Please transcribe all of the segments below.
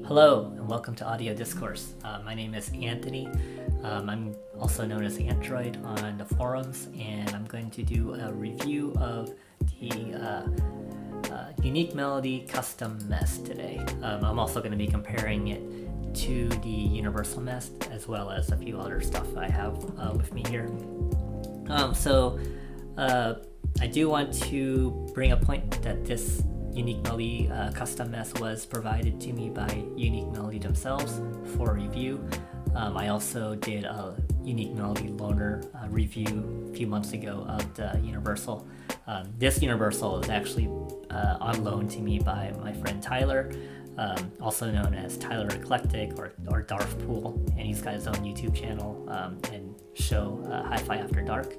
Hello and welcome to Audio Discourse. My name is Anthony. I'm also known as Android on the forums, and I'm going to do a review of the Unique Melody Custom MEST today. I'm also going to be comparing it to the Universal MEST as well as a few other stuff I have with me here. I do want to bring a point that this Unique Melody Custom MEST was provided to me by Unique Melody themselves for review. I also did a Unique Melody loaner review a few months ago of the Universal. This Universal is actually on loan to me by my friend Tyler, also known as Tyler Eclectic or Darf Pool, and he's got his own YouTube channel and show Hi-Fi After Dark,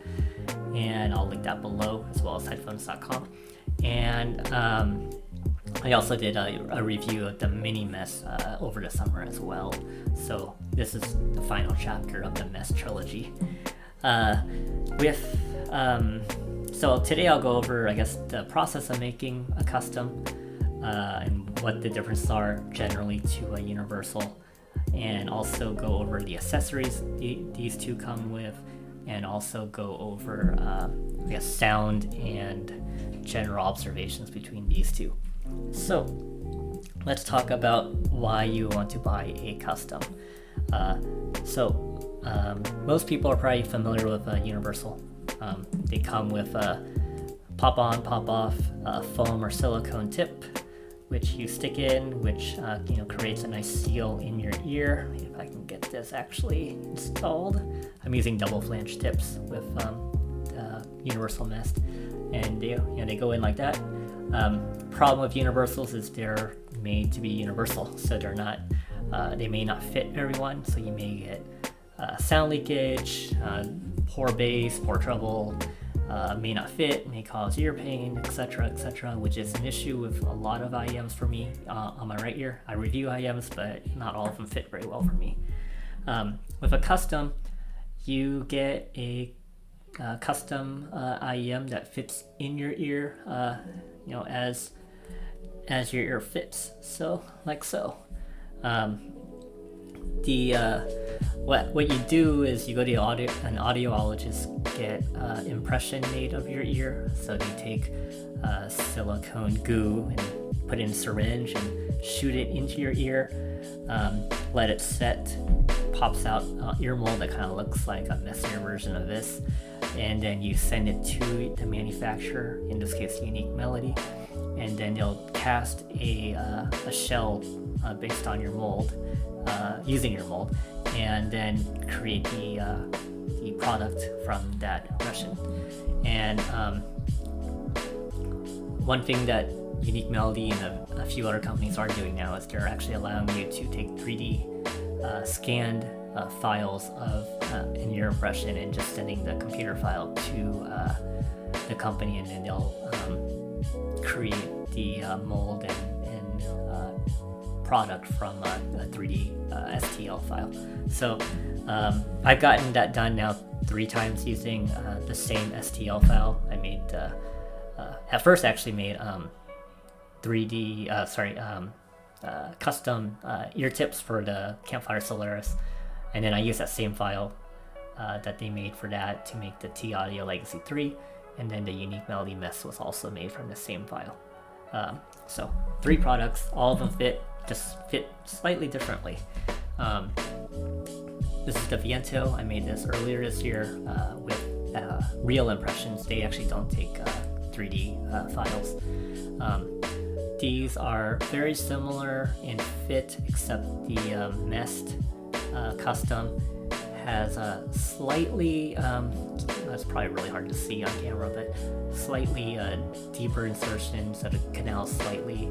and I'll link that below, as well as headphones.com. And I also did a review of the mini MEST over the summer as well. So this is the final chapter of the MEST trilogy. So today I'll go over, I guess, the process of making a custom and what the differences are generally to a universal, and also go over the accessories these two come with, and also go over I guess sound and general observations between these two. So let's talk about why you want to buy a custom. Most people are probably familiar with a universal. They come with a pop on, pop off foam or silicone tip, which you stick in, which creates a nice seal in your ear. If I can get this actually installed, I'm using double flange tips with Universal MEST, and they go in like that. Problem with universals is they're made to be universal, so they're not. They may not fit everyone, so you may get sound leakage, poor bass, poor treble. May not fit, may cause ear pain, etc., which is an issue with a lot of IEMs for me on my right ear. I review IEMs, but not all of them fit very well for me. With a custom, you get a custom IEM that fits in your ear, as your ear fits. So, like so. What you do is you go to an audiologist, get impression made of your ear. So they take silicone goo and put it in a syringe and shoot it into your ear, let it set, pops out ear mold that kind of looks like a messier version of this, and then you send it to the manufacturer, in this case Unique Melody, and then they'll cast a shell based on your mold, using your mold, and then create the product from that impression. And one thing that Unique Melody and a few other companies are doing now is they're actually allowing you to take 3D scanned files of in your impression and just sending the computer file to the company, and then they'll create the mold and product from a 3D STL file. So I've gotten that done now 3 times using the same STL file. I made at first actually made custom ear tips for the Campfire Solaris, and then I used that same file that they made for that to make the T Audio Legacy 3, and then the Unique Melody MEST was also made from the same file. So 3 products, all of them just fit slightly differently. This is the Viento. I made this earlier this year with real impressions. They actually don't take 3D files. These are very similar in fit, except the MEST custom has a slightly, it's probably really hard to see on camera, but slightly deeper insertion, so the canal is slightly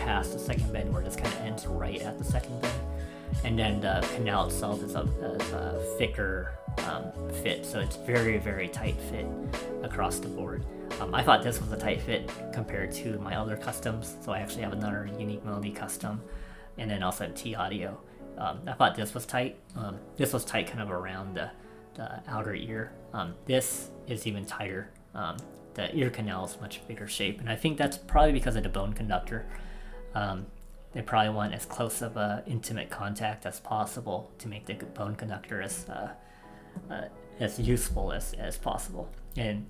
past the second bend, where this kind of ends right at the second bend. And then the canal itself is a thicker fit, so it's very, very tight fit across the board. I thought this was a tight fit compared to my other customs, so I actually have another Unique Melody custom, and then also T Audio. I thought this was tight. This was tight kind of around the outer ear. This is even tighter. The ear canal is much bigger shape, and I think that's probably because of the bone conductor. they probably want as close of a intimate contact as possible to make the bone conductor as useful as possible. And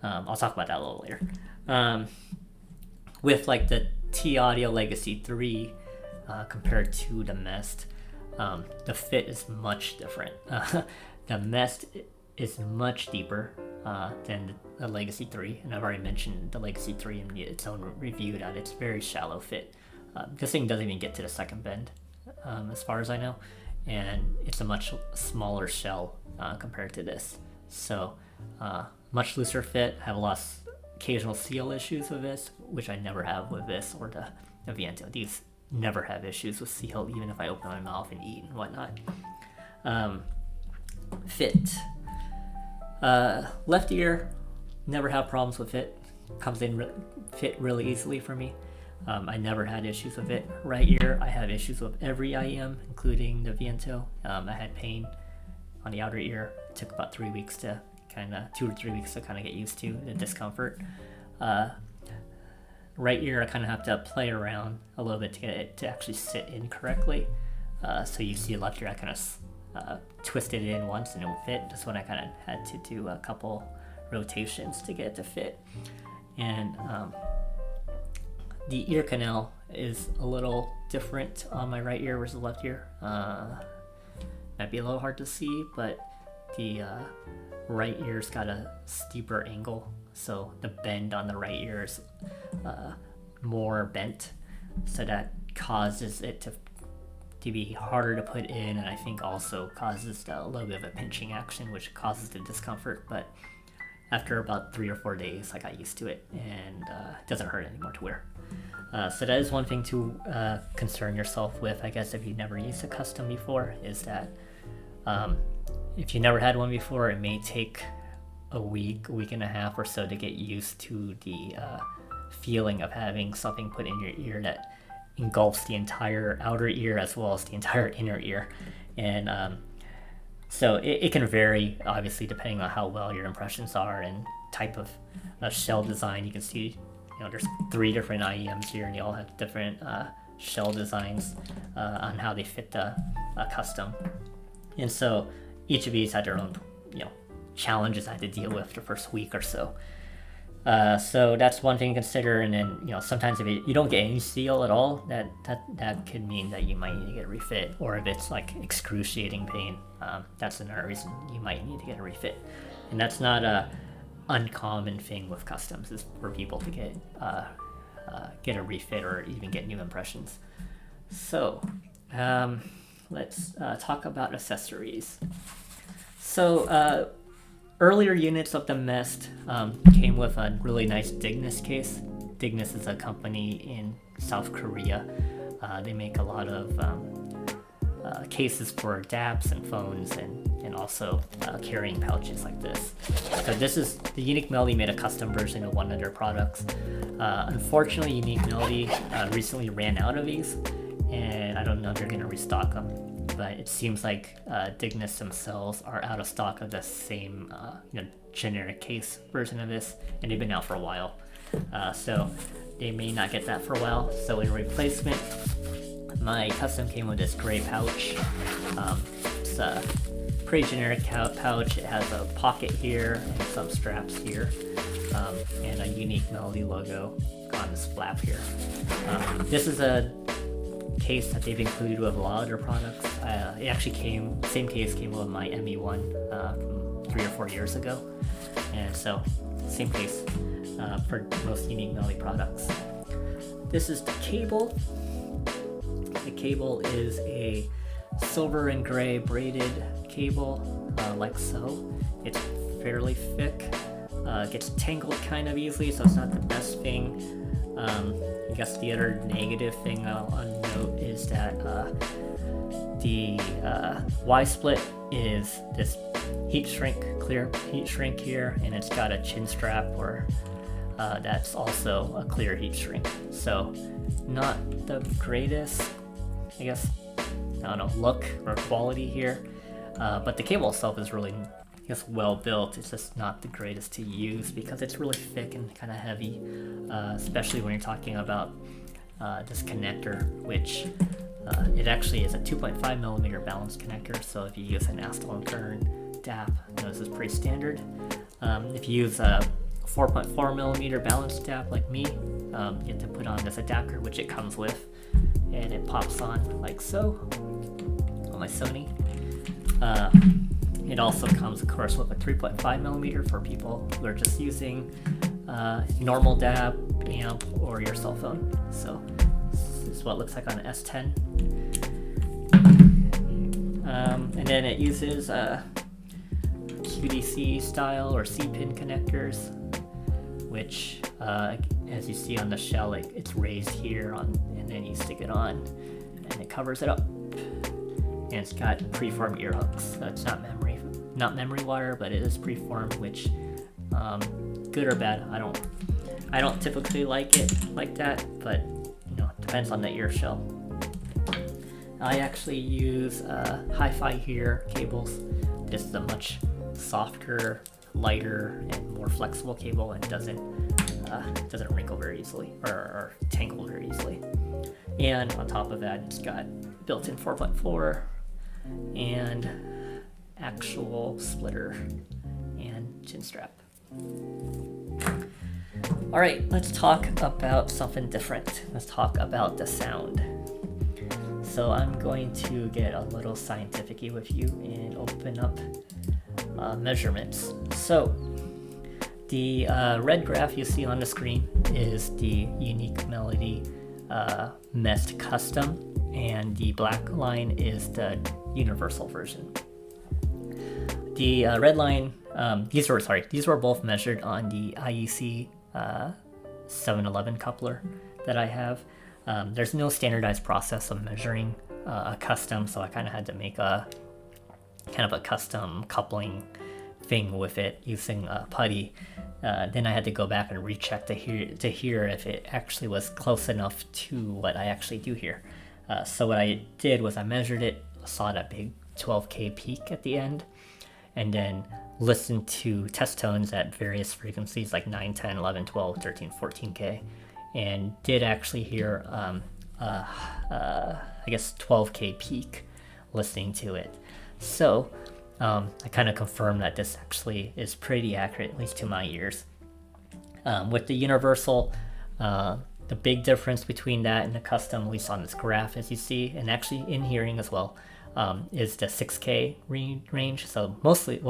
I'll talk about that a little later. With like the T-Audio Legacy 3 compared to the MEST, the fit is much different. The MEST is much deeper than the Legacy 3, and I've already mentioned the Legacy 3 in its own review that it's very shallow fit. This thing doesn't even get to the second bend, as far as I know, and it's a much smaller shell compared to this. So much looser fit. I have a lot of occasional seal issues with this, which I never have with this or the Viento. These never have issues with seal, even if I open my mouth and eat and whatnot. Fit. Left ear, never have problems with it. Comes in fit really easily for me. I never had issues with it. Right ear, I have issues with every IEM, including the Viento. I had pain on the outer ear. It took about 3 weeks to 2 or 3 weeks to kind of get used to the discomfort. Right ear, I kind of have to play around a little bit to get it to actually sit in correctly. So you see left ear, I kind of twisted it in once and it would fit. Just when I kind of had to do a couple rotations to get it to fit. And the ear canal is a little different on my right ear versus left ear. Might be a little hard to see, but the right ear's got a steeper angle, so the bend on the right ear is more bent, so that causes it to be harder to put in, and I think also causes a little bit of a pinching action, which causes the discomfort. But after about 3 or 4 days, I got used to it, and it doesn't hurt anymore to wear. So that is one thing to concern yourself with, I guess, if you've never used a custom before, is that if you never had one before, it may take a week and a half or so to get used to the feeling of having something put in your ear that engulfs the entire outer ear as well as the entire inner ear. And so it can vary, obviously, depending on how well your impressions are and type of shell design. You can see, there's 3 different IEMs here, and they all have different shell designs on how they fit the custom. And so each of these had their own, challenges I had to deal with the first week or so. So that's one thing to consider. And then, sometimes if you don't get any seal at all, that could mean that you might need to get a refit. Or if it's like excruciating pain, that's another reason you might need to get a refit. And that's not a uncommon thing with customs, is for people to get a refit or even get new impressions. So let's talk about accessories. So earlier units of the MEST came with a really nice Dignus case. Dignus is a company in South Korea. They make a lot of cases for DAPs and phones and also carrying pouches like this. So this is the Unique Melody made a custom version of one of their products. Unfortunately, Unique Melody recently ran out of these, and I don't know if they're going to restock them. But it seems like Dignus themselves are out of stock of the same generic case version of this, and they've been out for a while. So they may not get that for a while. So in replacement, my custom came with this gray pouch. It's a pretty generic pouch. It has a pocket here and some straps here, and a Unique Melody logo on this flap here. This is a case that they've included with a lot of their products. It actually same case came with my ME1 from 3 or 4 years ago, and so same case for most Unique Melody products. This is the cable. The cable is a silver and gray braided cable, like so. It's fairly thick. Gets tangled kind of easily, so it's not the best thing. I guess the other negative thing I'll note is that the Y-split is this clear heat shrink here, and it's got a chin strap that's also a clear heat shrink. So not the greatest, I guess, look or quality here, but the cable itself is really, well built. It's just not the greatest to use because it's really thick and kind of heavy, especially when you're talking about this connector, which it actually is a 2.5 millimeter balanced connector. So if you use an acetylene kern DAP, this is pretty standard. If you use a 4.4 millimeter balanced DAP like me, you have to put on this adapter, which it comes with, and it pops on like so on my Sony. It also comes, of course, with a 3.5 millimeter for people who are just using normal DAP, amp, or your cell phone. So this is what it looks like on an S10. And then it uses QDC style or C-pin connectors, which, as you see on the shell, it's raised here and then you stick it on, and it covers it up. And it's got preformed ear hooks. So it's not memory wire, but it is preformed, which good or bad. I don't typically like it like that, but depends on the ear shell. I actually use hi-fi here cables. This is a much softer, lighter, and more flexible cable, and doesn't wrinkle very easily or tangle very easily. And on top of that, it's got built-in 4.4 and actual splitter and chin strap. All right, let's talk about something different. Let's talk about the sound. So I'm going to get a little scientific-y with you and open up measurements. So the red graph you see on the screen is the Unique Melody MEST Custom, and the black line is the universal version. The red line, these were both measured on the IEC 711 coupler that I have. There's no standardized process of measuring a custom, so I kind of had to make a custom coupling thing with it using putty. Then I had to go back and recheck to hear if it actually was close enough to what I actually do here. So what I did was I measured it, saw that big 12K peak at the end, and then listened to test tones at various frequencies like 9, 10, 11, 12, 13, 14K, and did actually hear I guess 12K peak listening to it. So I kind of confirmed that this actually is pretty accurate, at least to my ears. With the universal, the big difference between that and the custom, at least on this graph as you see, and actually in hearing as well, is the 6K range. So mostly,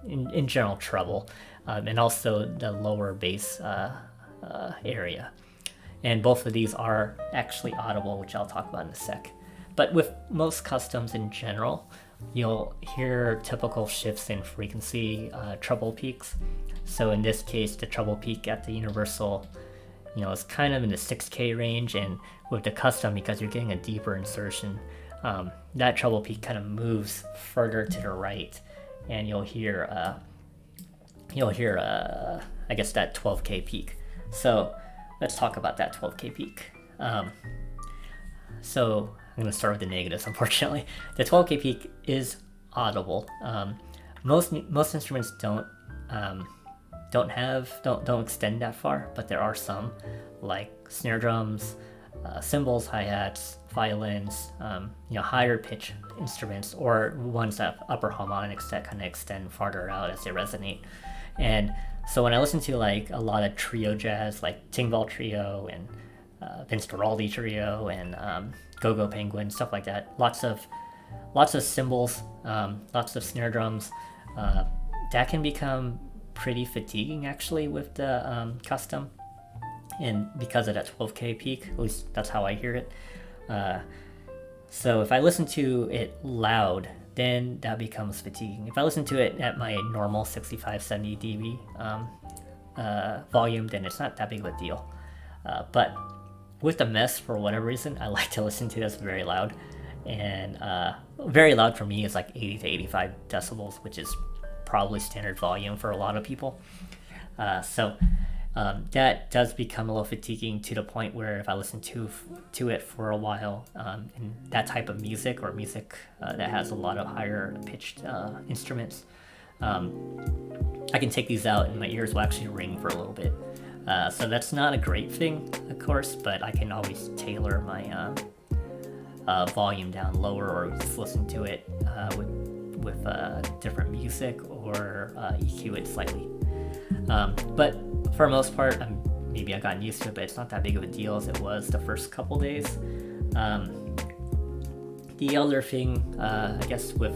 in general, treble, and also the lower bass area. And both of these are actually audible, which I'll talk about in a sec. But with most customs in general, you'll hear typical shifts in frequency, treble peaks. So in this case, the treble peak at the universal, is kind of in the 6K range, and with the custom, because you're getting a deeper insertion, that treble peak kind of moves further to the right, and you'll hear I guess that 12K peak. So let's talk about that 12K peak. So I'm going to start with the negatives, unfortunately. The 12K peak is audible. Most instruments don't extend that far, but there are some, like snare drums, cymbals, hi-hats, violins, higher pitch instruments, or ones that have upper harmonics that kind of extend farther out as they resonate. And so when I listen to like a lot of trio jazz, like Tingval Trio and Vince Guaraldi Trio and Go-Go Penguin, stuff like that, lots of cymbals, lots of snare drums, that can become pretty fatiguing actually with the custom, and because of that 12K peak, at least that's how I hear it. So if I listen to it loud, then that becomes fatiguing. If I listen to it at my normal 65-70 dB volume, then it's not that big of a deal. But with the MEST, for whatever reason, I like to listen to this very loud, and very loud for me is like 80 to 85 decibels, which is probably standard volume for a lot of people. So that does become a little fatiguing, to the point where if I listen to it for a while, in that type of music, or music that has a lot of higher pitched instruments, I can take these out and my ears will actually ring for a little bit. So that's not a great thing, of course, but I can always tailor my volume down lower, or just listen to it with different music, or EQ it slightly. But for the most part, maybe I've gotten used to it, but it's not that big of a deal as it was the first couple days. The other thing, I guess, with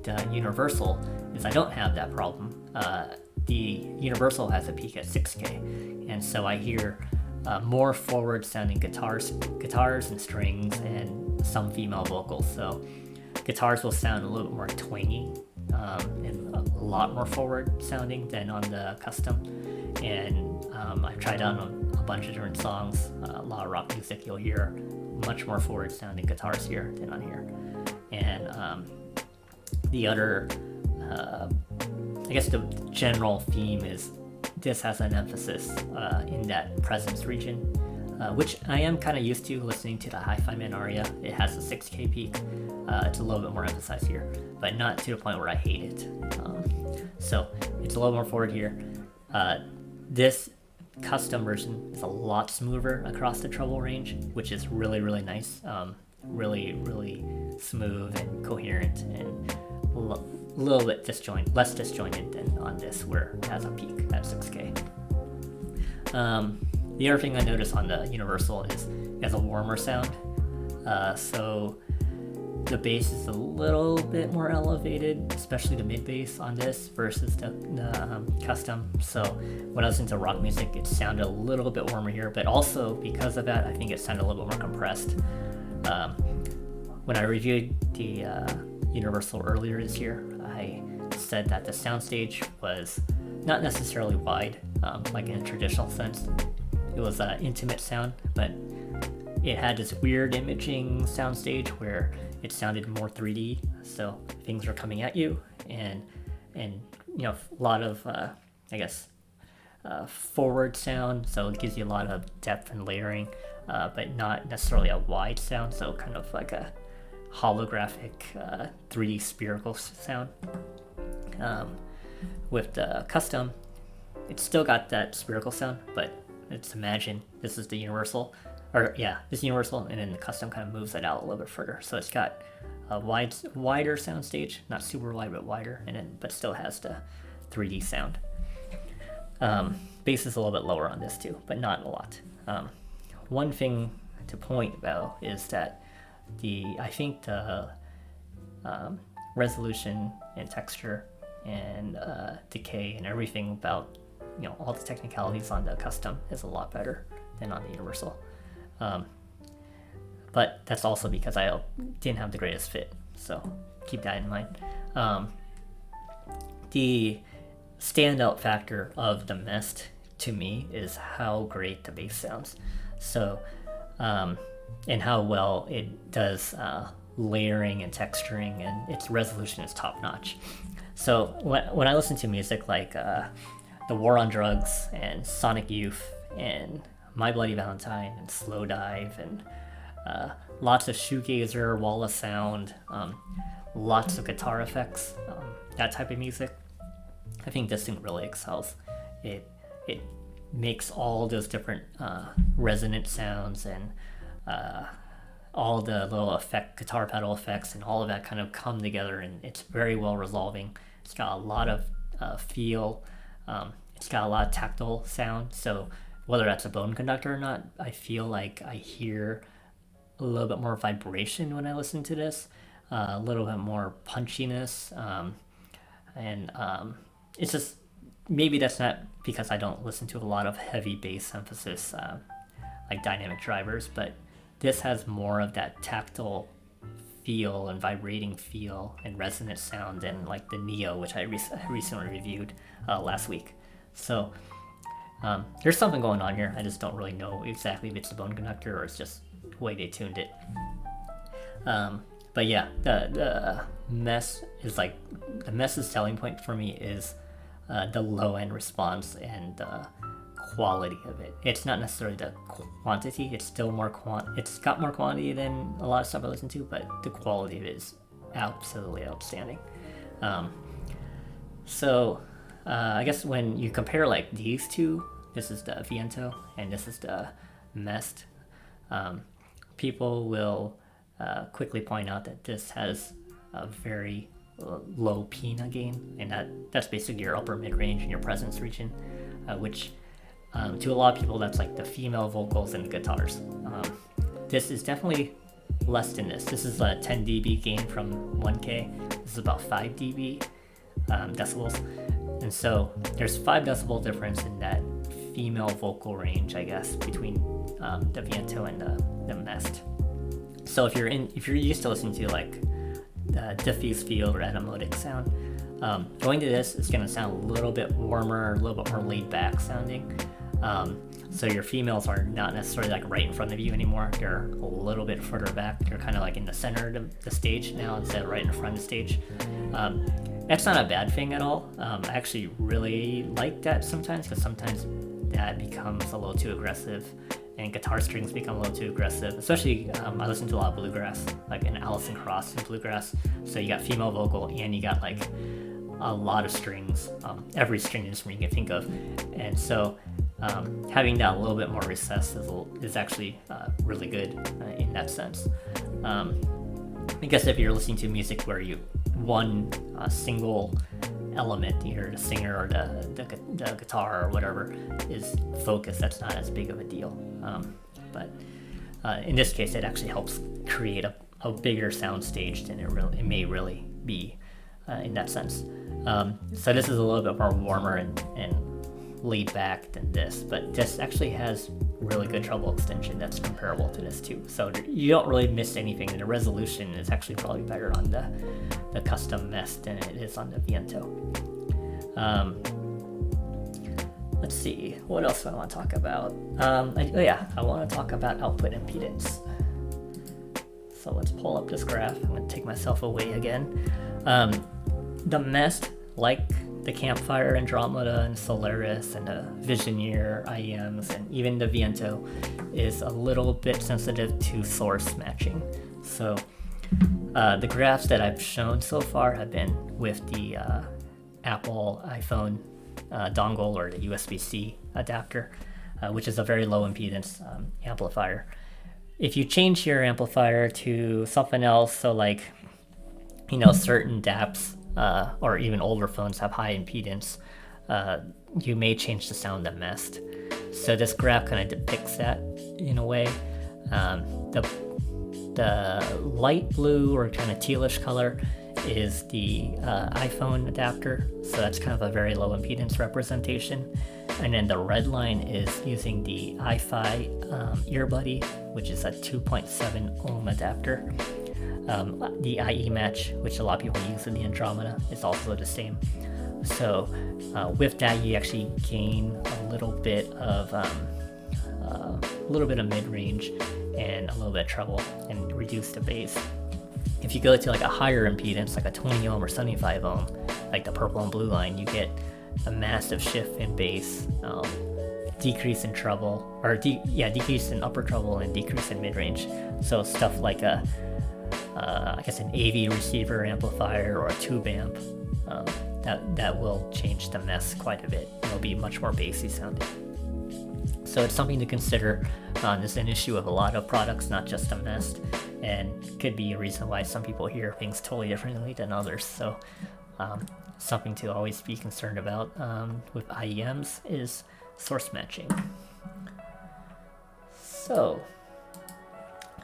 the Universal is I don't have that problem. The Universal has a peak at 6K, and so I hear more forward-sounding guitars and strings, and some female vocals. So guitars will sound a little bit more twangy and a lot more forward-sounding than on the custom. And I've tried out on a bunch of different songs. A lot of rock music, you'll hear much more forward-sounding guitars here than on here. And the other, I guess the general theme is this has an emphasis in that presence region, which I am kind of used to listening to the Hi-Fi Man aria. It has a 6K peak. It's a little bit more emphasized here, but not to the point where I hate it. So it's a little more forward here. This custom version is a lot smoother across the treble range, which is really, really nice. Really, really smooth and coherent, and a little bit less disjointed than on this, where it has a peak at 6K. The other thing I noticed on the Universal is it has a warmer sound. So the bass is a little bit more elevated, especially the mid bass on this versus the custom. So when I listen to rock music, it sounded a little bit warmer here, but also because of that, I think it sounded a little bit more compressed. When I reviewed the Universal earlier this year, I said that the soundstage was not necessarily wide, like in a traditional sense. It was an intimate sound, but it had this weird imaging soundstage where it sounded more 3D, so things were coming at you, and a lot of forward sound, so it gives you a lot of depth and layering, but not necessarily a wide sound, so kind of like a holographic 3D spherical sound. With the custom, it's still got that spherical sound, but let's imagine this is the Universal, this Universal, and then the custom kind of moves that out a little bit further. So it's got a wider sound stage, not super wide, but wider, but still has the 3D sound. Bass is a little bit lower on this too, but not a lot. One thing to point about is that I think the resolution and texture and decay and everything about all the technicalities on the custom is a lot better than on the Universal. But that's also because I didn't have the greatest fit, so keep that in mind. The standout factor of the MEST to me is how great the bass sounds. So, and how well it does layering and texturing, and its resolution is top notch. So when I listen to music like The War on Drugs and Sonic Youth and My Bloody Valentine and Slow Dive and lots of shoegazer, wall of sound, lots of guitar effects, that type of music, I think this thing really excels. It makes all those different resonant sounds and all the little guitar pedal effects and all of that kind of come together, and it's very well resolving. It's got a lot of feel. It's got a lot of tactile sound. So whether that's a bone conductor or not, I feel like I hear a little bit more vibration when I listen to this, a little bit more punchiness, and it's just, maybe that's not because I don't listen to a lot of heavy bass emphasis like dynamic drivers, but this has more of that tactile feel and vibrating feel and resonant sound than like the Neo, which I recently reviewed last week. So there's something going on here. I just don't really know exactly if it's the bone conductor or it's just the way they tuned it. But yeah, the MEST is like, the MEST's selling point for me is the low end response and the quality of it. It's not necessarily the quantity. It's still more it's got more quantity than a lot of stuff I listen to, but the quality of it is absolutely outstanding. So I guess when you compare like these two This is the Viento, and this is the MEST. People will quickly point out that this has a very low PINA gain, and that's basically your upper mid-range and your presence region, which to a lot of people that's like the female vocals and the guitars. This is definitely less than this. This is a 10 dB gain from 1K. This is about 5 dB decibels, and so there's 5 decibel difference in that female vocal range, I guess, between the Viento and the MEST. So if you're used to listening to like diffuse field or anamodic sound, going to this is going to sound a little bit warmer, a little bit more laid back sounding. So your females are not necessarily like right in front of you anymore. They're a little bit further back. They're kind of like in the center of the stage now instead of right in front of the stage. That's not a bad thing at all. I actually really like that sometimes, because sometimes that becomes a little too aggressive and guitar strings become a little too aggressive. Especially, I listen to a lot of bluegrass, like an Alison Krauss in bluegrass. So you got female vocal and you got like a lot of strings, every string instrument you can think of. And so having that a little bit more recessed is actually really good in that sense. I guess if you're listening to music where one single element, either the singer or the guitar or whatever, is focused, that's not as big of a deal. But in this case, it actually helps create a bigger sound stage than it may really be in that sense. So this is a little bit more warmer and laid back than this, but this actually has really good treble extension that's comparable to this too. So you don't really miss anything, and the resolution is actually probably better on the custom MEST than it is on the Viento. Let's see, what else do I want to talk about? I want to talk about output impedance. So let's pull up this graph. I'm going to take myself away again. The MEST, like the Campfire, Andromeda, and Solaris, and the Visioneer IEMs, and even the Viento, is a little bit sensitive to source matching. So the graphs that I've shown so far have been with the Apple iPhone dongle or the USB-C adapter, which is a very low impedance amplifier. If you change your amplifier to something else, so like, certain DAPs or even older phones have high impedance, you may change the sound of MEST. So this graph kind of depicts that in a way. The light blue or kind of tealish color is the iPhone adapter, so that's kind of a very low impedance representation. And then the red line is using the iFi earbuddy, which is a 2.7 ohm adapter. The IE match, which a lot of people use in the Andromeda, is also the same. So with that, you actually gain a little bit of mid-range and a little bit of treble, and reduce the bass. If you go to like a higher impedance, like a 20 ohm or 75 ohm, like the purple and blue line, you get a massive shift in bass, decrease in treble, or decrease in upper treble and decrease in mid-range. So stuff like an AV receiver amplifier or a tube amp, that will change the MEST quite a bit. It'll be much more bassy sounding. So it's something to consider. It's an issue of a lot of products, not just a MEST, and could be a reason why some people hear things totally differently than others. So something to always be concerned about with IEMs is source matching. So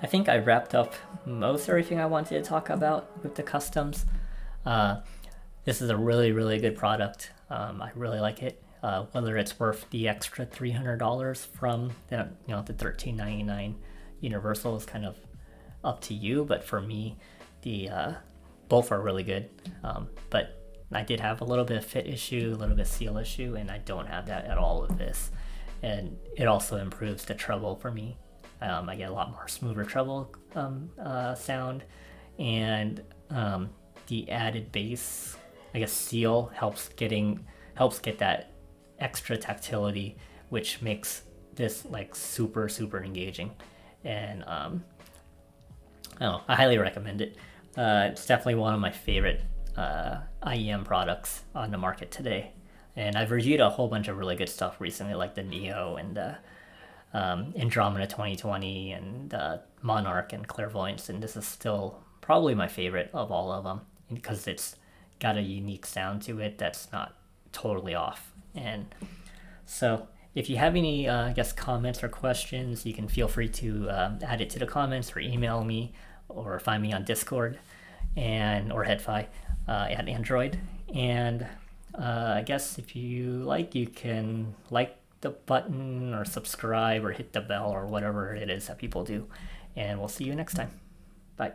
I think I wrapped up most everything I wanted to talk about with the customs. This is a really, really good product. I really like it. Whether it's worth the extra $300 from the $13.99 Universal is kind of up to you, but for me, both are really good. But I did have a little bit of fit issue, a little bit of seal issue, and I don't have that at all with this. And it also improves the treble for me. I get a lot more smoother treble sound, and the added bass, seal helps get that extra tactility, which makes this like super, super engaging. And I highly recommend it. It's definitely one of my favorite IEM products on the market today. And I've reviewed a whole bunch of really good stuff recently, like the Neo and Andromeda 2020 and Monarch and Clairvoyance, and this is still probably my favorite of all of them because it's got a unique sound to it that's not totally off. And so if you have any, I guess, comments or questions, you can feel free to add it to the comments or email me or find me on Discord and or HeadFi at Android. And I guess if you like, you can like the button or subscribe or hit the bell or whatever it is that people do. And we'll see you next time. Bye.